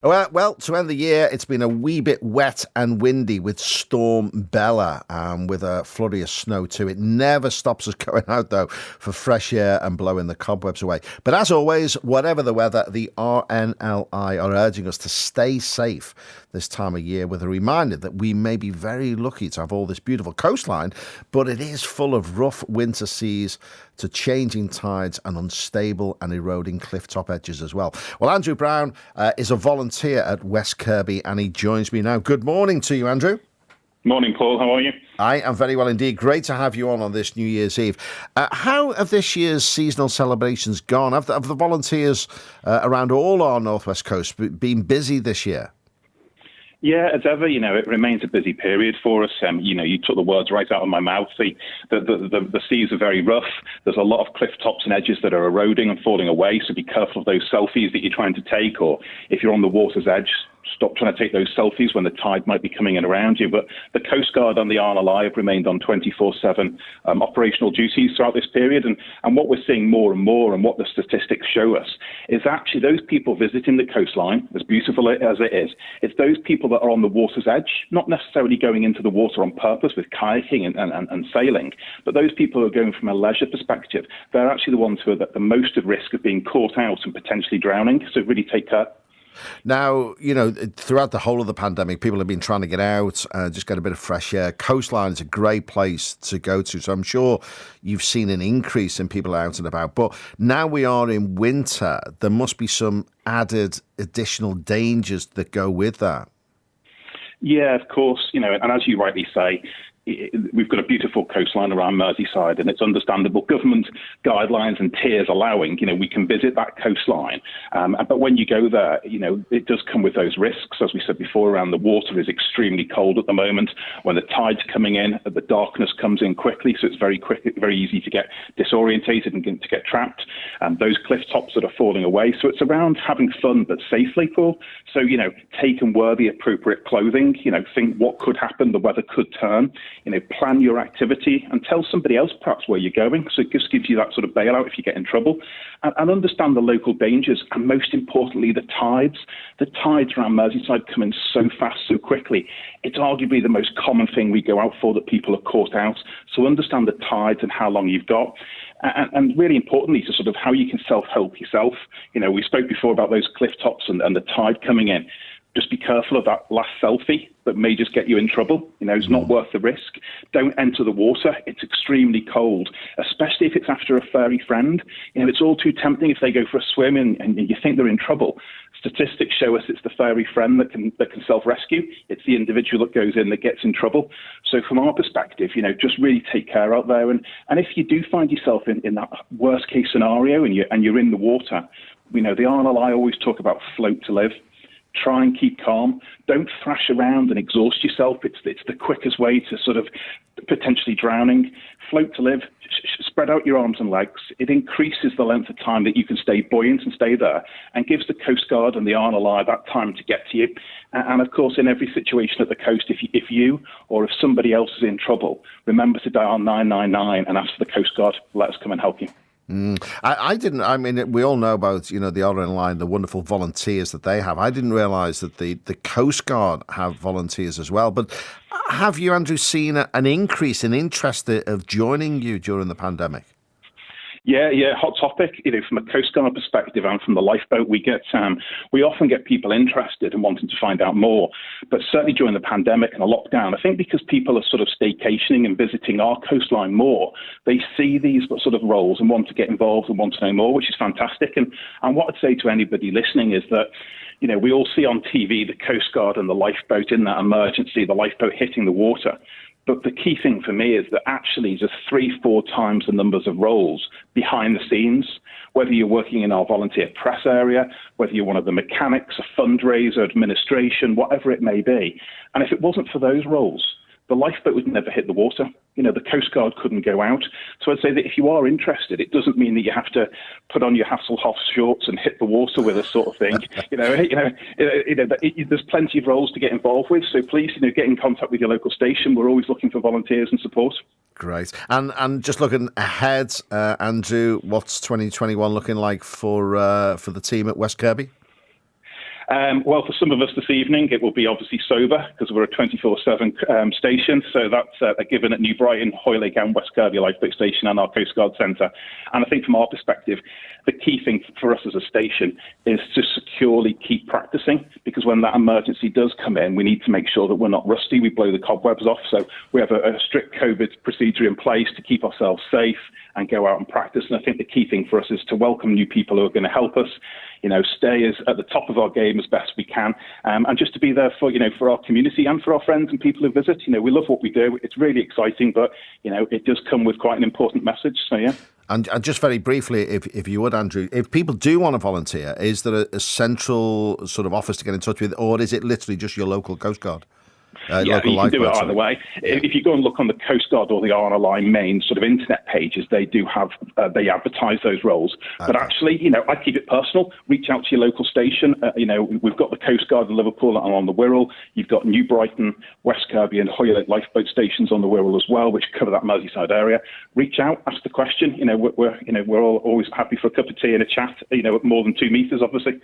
Well, to end the year, it's been a wee bit wet and windy with Storm Bella, with a flurry of snow too. It never stops us going out, though, for fresh air and blowing the cobwebs away. But as always, whatever the weather, the RNLI are urging us to stay safe this time of year, with a reminder that we may be very lucky to have all this beautiful coastline, but it is full of rough winter seas to changing tides and unstable and eroding cliff-top edges as well. Well, Andrew Brown is a volunteer at West Kirby, and he joins me now. Good morning to you, Andrew. Morning, Paul. How are you? I am very well indeed. Great to have you on this New Year's Eve. How have this year's seasonal celebrations gone? Have the volunteers around all our northwest coast been busy this year? Yeah, as ever, it remains a busy period for us. You took the words right out of my mouth. The seas are very rough. There's a lot of cliff tops and edges that are eroding and falling away, so be careful of those selfies that you're trying to take, or if you're on the water's edge, stop trying to take those selfies when the tide might be coming in around you. But the Coast Guard and the RNLI have remained on 24/7 operational duties throughout this period. And what we're seeing more and more, and what the statistics show us, is actually those people visiting the coastline, as beautiful as it is, it's those people that are on the water's edge, not necessarily going into the water on purpose with kayaking and sailing, but those people who are going from a leisure perspective, they're actually the ones who are at the most at risk of being caught out and potentially drowning. So really take care. Now, throughout the whole of the pandemic, people have been trying to get out, just get a bit of fresh air. Coastline is a great place to go to. So I'm sure you've seen an increase in people out and about. But now we are in winter, there must be some added additional dangers that go with that. Yeah, of course. And as you rightly say, we've got a beautiful coastline around Merseyside, and it's understandable. Government guidelines and tiers allowing, we can visit that coastline. But when you go there, it does come with those risks. As we said before, around the water is extremely cold at the moment. When the tide's coming in, the darkness comes in quickly, so it's very easy to get disorientated and to get trapped. Those cliff tops that are falling away. So it's around having fun, but safely, Paul. So, take and wear the appropriate clothing. Think what could happen. The weather could turn. Plan your activity and tell somebody else perhaps where you're going. So it just gives you that sort of bailout if you get in trouble, and understand the local dangers. And most importantly, the tides. The tides around Merseyside come in so fast, so quickly. It's arguably the most common thing we go out for, that people are caught out. So understand the tides and how long you've got. And really importantly, to sort of how you can self-help yourself. We spoke before about those cliff tops and the tide coming in. Just be careful of that last selfie that may just get you in trouble. It's not worth the risk. Don't enter the water. It's extremely cold, especially if it's after a furry friend. It's all too tempting if they go for a swim and you think they're in trouble. Statistics show us it's the furry friend that can self-rescue. It's the individual that goes in that gets in trouble. So from our perspective, just really take care out there. And if you do find yourself in that worst case scenario and you're in the water, the RNLI always talk about float to live. Try and keep calm. Don't thrash around and exhaust yourself. It's the quickest way to sort of potentially drowning. Float to live. Spread out your arms and legs. It increases the length of time that you can stay buoyant and stay there, and gives the Coast Guard and the RNLI that time to get to you. And of course, in every situation at the coast, if you or if somebody else is in trouble, remember to dial 999 and ask for the Coast Guard. Let us come and help you. I didn't. I mean, we all know about the RNLI and the wonderful volunteers that they have. I didn't realise that the Coast Guard have volunteers as well. But have you, Andrew, seen an increase in interest of joining you during the pandemic? Yeah, hot topic. From a Coast Guard perspective and from the Lifeboat, we often get people interested and wanting to find out more. But certainly during the pandemic and a lockdown, I think because people are sort of staycationing and visiting our coastline more, they see these sort of roles and want to get involved and want to know more, which is fantastic. And what I'd say to anybody listening is that, we all see on TV the Coast Guard and the Lifeboat in that emergency, the Lifeboat hitting the water. But the key thing for me is that actually there's 3-4 times the numbers of roles behind the scenes, whether you're working in our volunteer press area, whether you're one of the mechanics, a fundraiser, administration, whatever it may be. And if it wasn't for those roles, the Lifeboat would never hit the water. The Coast Guard couldn't go out. So I'd say that if you are interested, it doesn't mean that you have to put on your Hasselhoff shorts and hit the water with us sort of thing. There's plenty of roles to get involved with. So please, get in contact with your local station. We're always looking for volunteers and support. Great. And just looking ahead, Andrew, what's 2021 looking like for the team at West Kirby? Well, for some of us this evening, it will be obviously sober because we're a 24/7 station. So that's given at New Brighton, Hoylake and West Kirby Lifeboat Station and our Coast Guard Centre. And I think from our perspective, the key thing for us as a station is to securely keep practicing, because when that emergency does come in, we need to make sure that we're not rusty. We blow the cobwebs off. So we have a strict COVID procedure in place to keep ourselves safe and go out and practice. And I think the key thing for us is to welcome new people who are going to help us, stay at the top of our game as best we can, and just to be there for our community and for our friends and people who visit. We love what we do. It's really exciting, but, it does come with quite an important message. So, yeah. And just very briefly, if you would, Andrew, if people do want to volunteer, is there a central sort of office to get in touch with, or is it literally just your local Coast Guard? You can do it either way. Yeah. If you go and look on the Coast Guard or the RNLI main sort of internet pages, they do have, they advertise those roles. Okay. But actually, I keep it personal. Reach out to your local station. We've got the Coast Guard in Liverpool and on the Wirral. You've got New Brighton, West Kirby and Hoylake lifeboat stations on the Wirral as well, which cover that Merseyside area. Reach out, ask the question. We're all always happy for a cup of tea and a chat, at more than 2 meters, obviously.